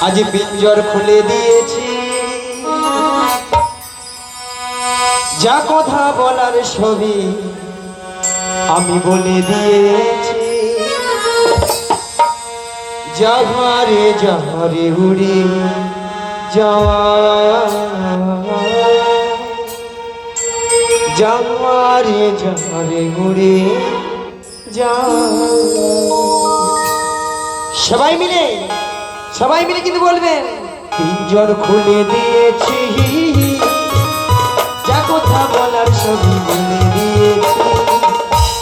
আজ পিঞ্জর খুলে দিয়েছি, যা কথা বলার সবই আমি বলে দিয়েছি। যাহারে যাহারে উড়ে যাওয়া, যাহারে যাহারে উড়ে যাওয়া। সবাই মিলে কিন্তু বলবেন, পিঞ্জর খুলে দিয়েছি, যা কথা বলার সবই বলে দিয়েছি।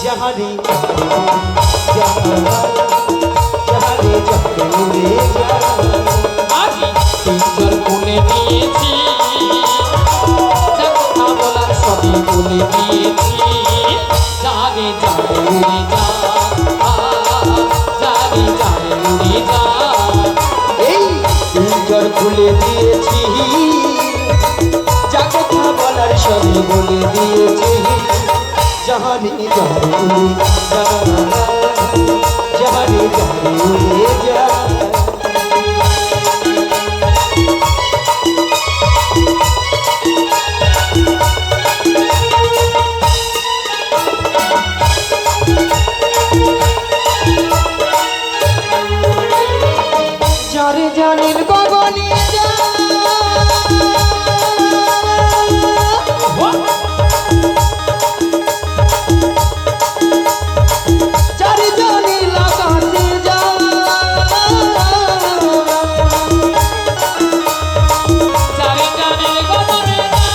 যাহারে যাহারে যাহারে উড়ে যাওয়া, পিঞ্জর খুলে দিয়েছি, যা কথা বলার সবই বলে দিয়েছি। যারে যারে উড়ে যা, যারে যারে উড়ে যা। এই পিঞ্জর খুলে দিয়েছি, যা কথা বলার সবই বলে দিয়েছি। যাহারে যাহারে উড়ে যাওয়া, যাহারে যাহারে উড়ে যাওয়া। যারে জানির গগনে যা, যারে জানির আকাশে যা, যারে জানে গগনে যা,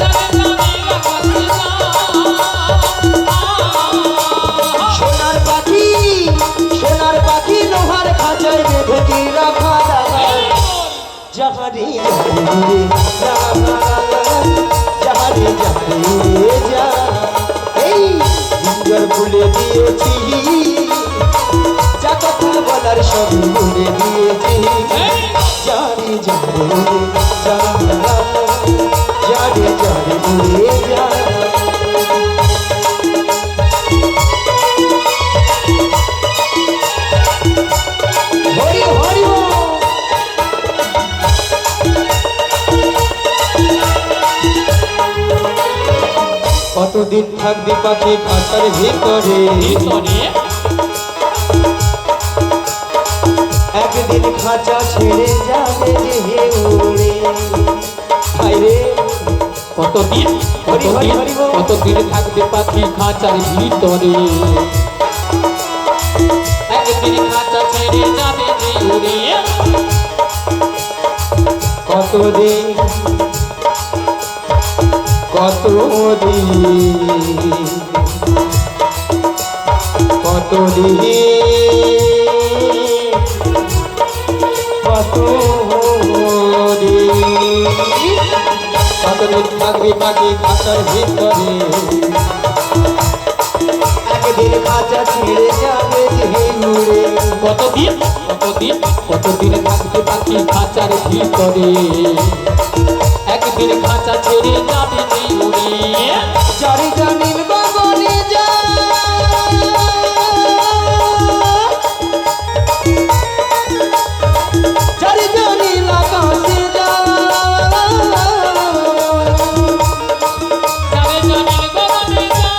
যারে জানে আকাশে যা। সোনার পাখি লোহার খাঁচায় বেঁধে কি রাখা দাদা। যাহারে যাহারে উড়ে যা, যাহারে যাহারে উড়ে যা। এই পিঞ্জর খুলে দিয়েছি, যা কথা বলার সবই বলে দিয়েছি। যারে যারে উড়ে যা, যারে যারে উড়ে যা। হরি হরি বল। কতদিন থাকবি পাখি খাঁচার ভিতরে, ভিতরে একদিন খাঁচা ছেড়ে যাবে যে উড়ে। হায়রে কতদিন হরি হরি কতদিন হরি বল। কতদিন থাকবে পাখি খাঁচার ভিতরে, একদিন খাঁচা ছেড়ে যাবে যে উড়ে। কতদিন কতদিন কতদিন কতদিন থাকবি পাখি খাঁচার ভিতরে, একদিন খাঁচা ছেড়ে যাবে যে উড়ে। কতদিন কতদিন কতদিন থাকবে পাখি খাঁচার ভিতরে, একদিন খাঁচা ছেড়ে যাবে যে উড়ে। যারে জানির গগনে যা, যারে জানির আকাশে যা, যারে জানে গগনে যা,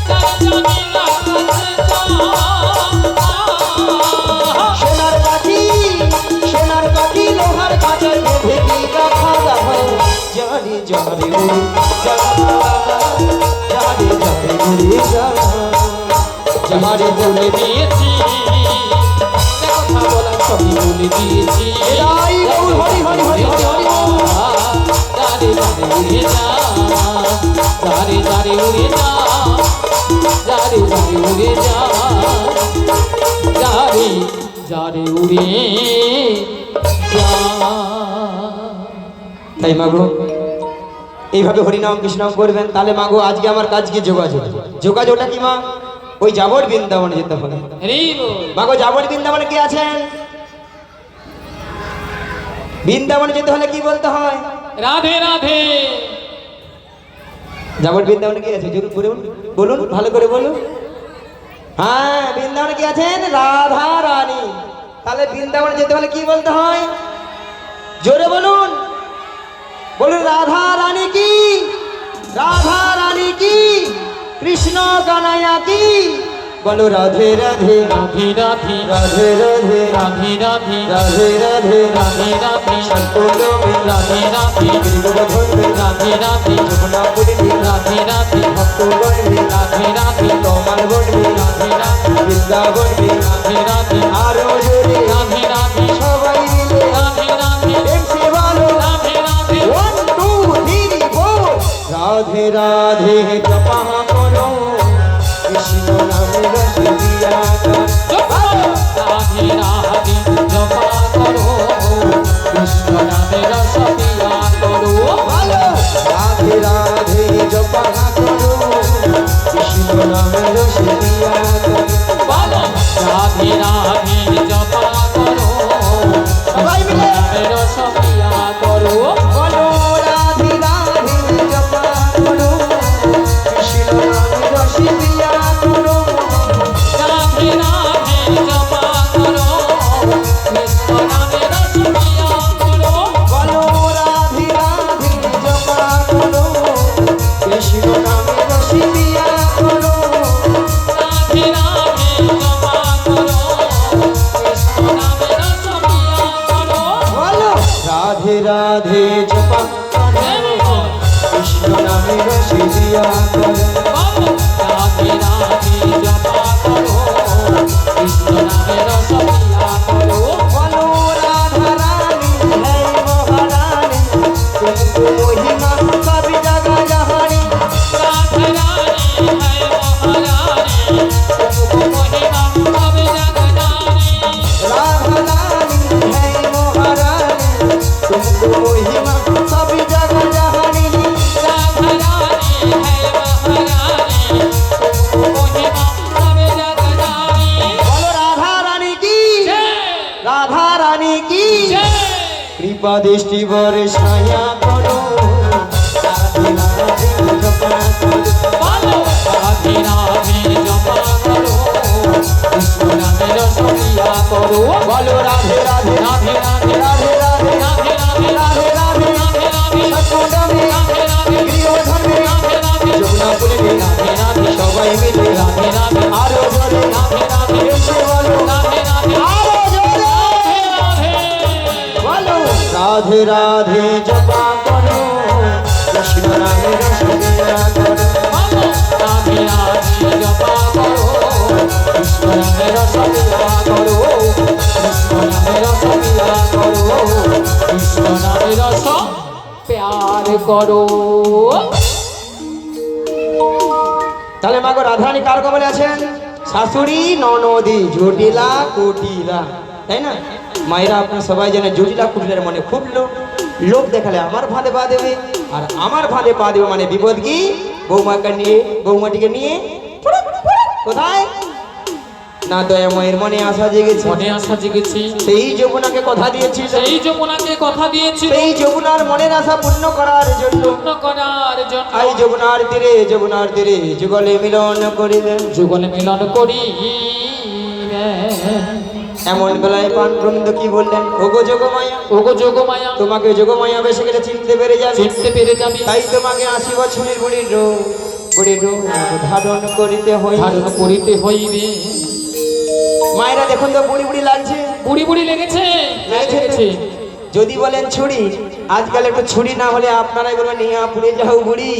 যারে জানে আকাশে যা। সোনার পাখি লোহার খাঁচায় বেঁধে কি রাখা দাও। যারে যারে উড়ে যা, যারে যারে উড়ে যা। যারে বলে দিয়েছি, যে কথা বলার সবই বলে দিয়েছি। এরাই গৌর হরি হরি হরি হরি হরি বল। যারে যারে উড়ে যা, যারে যারে উড়ে যা, যারে যারে উড়ে যা, যারে যারে উড়ে যা। তাই মাগো এইভাবে হরিনাম কৃষ্ণাম করবেন, তাহলে মাগো আজকে আমার কাজ কি যোগাযোগটা কি মা? ওই যাবর বৃন্দাবনে যেতে হবে। মাগো যাবর বৃন্দাবনে কে আছেন? বৃন্দাবনে যেতে হলে কি বলতে হয়? রাধে রাধে। যাবট বৃন্দাবনে কি আছে জরুর বলুন, বলুন ভালো করে বলুন। হ্যাঁ, বৃন্দাবনে কি আছেন? রাধা রানী। তাহলে বৃন্দাবনে যেতে হলে কি বলতে হয়? জোরে বলুন, বলুন রাধা রানী কি, রাধা রানী কি, কৃষ্ণ কানাইয়া কি, বলো রাধে রাধে রাধে রাধে রাধে রাধে রাধে রাধে রাধে রাধে রাধে রাধে সন্তোলমে রাধে রাধে গিরিগোবর্ধনে রাধে রাধে যমুনা পুরীতে রাধে রাধে ভক্তগণে রাধে রাধে কমল বনবে রাধে রাধে বৃন্দাবনবে রাধে রাধে আরো জোরে রাধে রাধে সবাই মিলে রাধে রাধে দেখছে বলো রাধে রাধে 1 2 3 4 রাধে রাধে জপা করো কৃষ্ণ নামে রস দিয়া কর। রাধে রাধে জপা করো কৃষ্ণ নামে রস দিয়া করো ভালো রাধে রাধে জপা করো কৃষ্ণ নামে রস দিয়া কর। বলো রাধে রাধে জপা করো সবাই কৃষ্ণ মিলে নামে রস দিয়া করো বলো রাধে রাধে জপা করো কৃষ্ণ নামে রস দিয়া করো। রাধে রাধে জপা করো কৃষ্ণ নামে রস দিয়া করো বলো রাধে রাধে জপা করো কৃষ্ণ নামে রস দিয়া করো। রাধে রাধে জপা করো কৃষ্ণ নামে রস দিয়া করো বলো রাধে রাধে জপা করো কৃষ্ণ নামে রস দিয়া করো। বলো রাধে রাধে জপা করো কৃষ্ণ নামে রস দিয়া করো বলো রাধা রানী है महारानी तुमको महिमा कभी जगह जहानी। राधे रानी है महारानी तुमको महिमा सब जग जानी राधा रानी है महारानी तुमको महिमा कभी जगह जहानी। राधे रानी है महारानी तुमको महिमा सब जग जानी बोलो राधा रानी की, जय राधा रानी की जय कृपा दृष्टि बरसाया करो राधे राधे जपा करो। बोलो राधे राधे जपा करो कृष्ण नामे रस दिया करो बोलो राधे राधे राधे राधे राधे राधे राधे राधे राधे राधे राधे राधे सतकुंड में राधे राधे गिरिवर्धन में राधे राधे যমুনা পুরীতে राधे राधे সবাই মিলে राधे राधे আরো জোরে राधे राधे এসে বলো राधे राधे আরো জোরে राधे বলো রাধে রাধে জপা করো কৃষ্ণ নামে রস দিয়া করো। बोलो राधे राधे जपा करो कृष्ण नामे रस दिया करो कृष्ण नामे रस दिया करो कृष्ण नामे रस प्यार करो তাহলে মাগো রাধারানী কার কবলে আছেন? শাশুড়ি ননদি জটিলা কুটিলা, তাই না? মায়েরা আপনার সবাই জানে জটিলা কুটিলার মনে খুব লোভ দেখালে আমার ভাঁদে পা দেবে, আর আমার ভাঁদে পা দেবে মানে বিপদ কি? বৌমাকে নিয়ে, বৌমাটিকে নিয়ে কোথায় না দয়াময়ের মনে আশা জেগেছে, মনে আশা জেগেছি সেই যমুনাকে কথা দিয়েছি, সেই যমুনাকে কথা দিয়েছি সেই যমুনার মনের আশা পূর্ণ করার জন্য পূর্ণ করার জন্য আই যমুনার তীরে যুগলে মিলন করিলেন। যুগলে মিলন করি এমন বেলায় পান প্রমিন্দ কি বললেন? ওগো যোগমায়া, ওগো যোগমায়া তোমাকে যোগমায়া বেশে গেলে চিনতে পেরে যাবে, চিনতে পেরে যাবি তাই তোমাকে 80 বছরের বুড়ির রোগ ধারণ করিতে হই। ধারণ করিতে হইবে মায়েরা দেখুন তো বুড়ি বুড়ি লাগছে, বুড়ি বুড়ি লেগেছে লেগেছে যদি বলেন ছুরি, আজকাল একটু ছুরি না হলে আপনারাই বলবেন নিয়া পুড়ে যাও বুড়ি,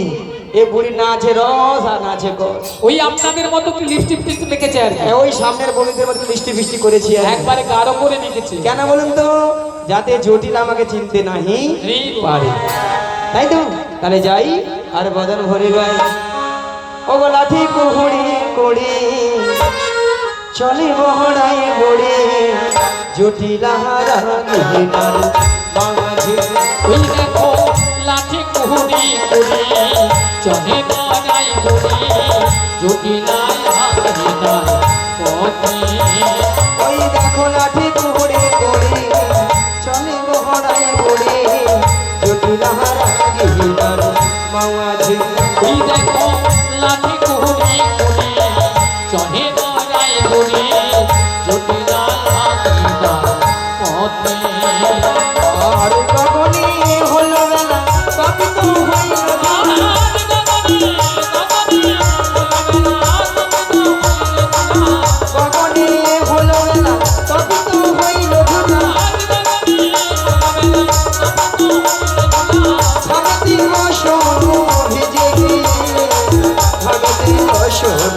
এ বুড়ি না আছে রস আর না আছে গস। ওই আপনাদের মতো কি লিপস্টিক টিপস্টিক লেগেছে আর কি ওই সামনের বড়িদের মতো বৃষ্টি বৃষ্টি করেছি আর কি। একবারে গাঢ় করে লিখেছে কেন বলুন তো? যাতে জটিল আমাকে চিনতে নাহি পারে, তাই তো? তাহলে যাই আর বদন ভরে গাই। ও গো লাঠি কুহুড়ি কড়ি চলে বহড়াই বড়ি জটিলা হারা গিনার মাঝে। ওই দেখো লাঠি কুহুড়ি কুড়ি চলে বড়াই বুড়ি জটিলাই হারিনার পথে ওই দেখো লাঠি কুহুড়ি কড়ি চলে বহড়াই বড়ি জটিলা হারা গিনার মাঝে। ওই জগতে অসর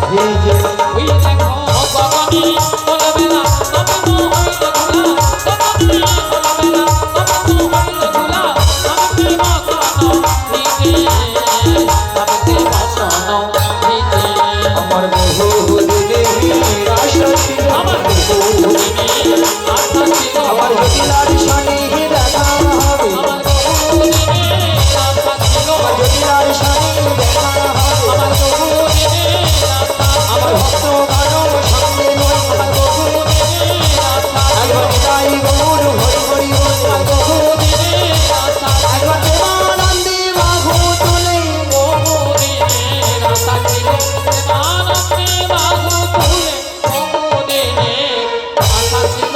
ভিজে। ওই দেখো গগনে বলবে না তপন হইলে ধুলা, গগনে বলবে না তপন হইলে ধুলা, নামতে বসনো ভিজে, নামতে বসনো ভিজে। আমার বহু দিনের আশা ছিল, আমার বহুদিনের আশা ছিল, আমার জটিলার সানে দেখা হবে, আমার বহুদিনের আশা ছিল, আমার জটিলার সানে দেখা হবে, আমার বহুদিনের আশা ছিল, আমার ভক্ত গানো সঙ্গে নয়, আমার বহুদিনের আশা ছিল, একবার তাই গৌর হরি হরি বলে, আমার বহুদিনের আশা ছিল, একবার দেবানন্দে বাহু তোলে, বহুদিনের আশা ছিল, প্রেমানন্দে বাহু তুলে, বহুদিনের আশা ছিল।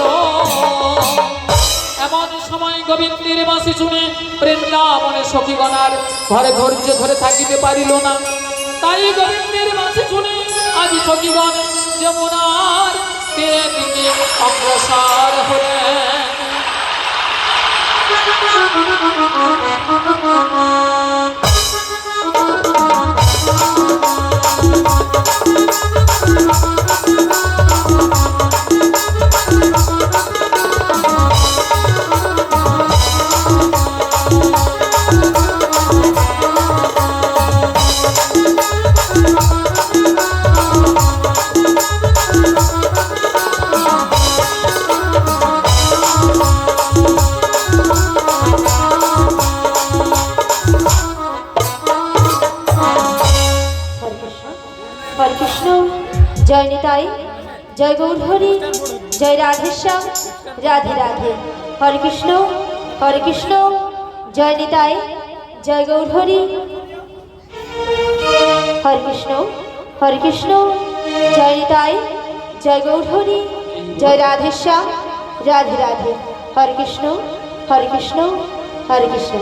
এমন সময় গোবিন্দের বাঁশি শুনে বৃন্দাবনের সখীগণার ঘরে ধৈর্য ধরে থাকিতে পারিল না, তাই গোবিন্দের বাঁশি শুনে আজ সখীগণ যমুনার তীরের দিকে অগ্রসর হলেন। হরে কৃষ্ণ, জয় নিতাই, জয় গৌরহরি, জয় রাধেশ্যাম, রাধে রাধে। হরে কৃষ্ণ, হরে কৃষ্ণ, জয় নিতাই, জয় গৌরহরি। হরে কৃষ্ণ, হরে কৃষ্ণ, জয় নিতাই, জয় গৌরহরি, জয় রাধেশ্যাম, রাধে রাধে। হরে কৃষ্ণ, হরে কৃষ্ণ, হরে কৃষ্ণ।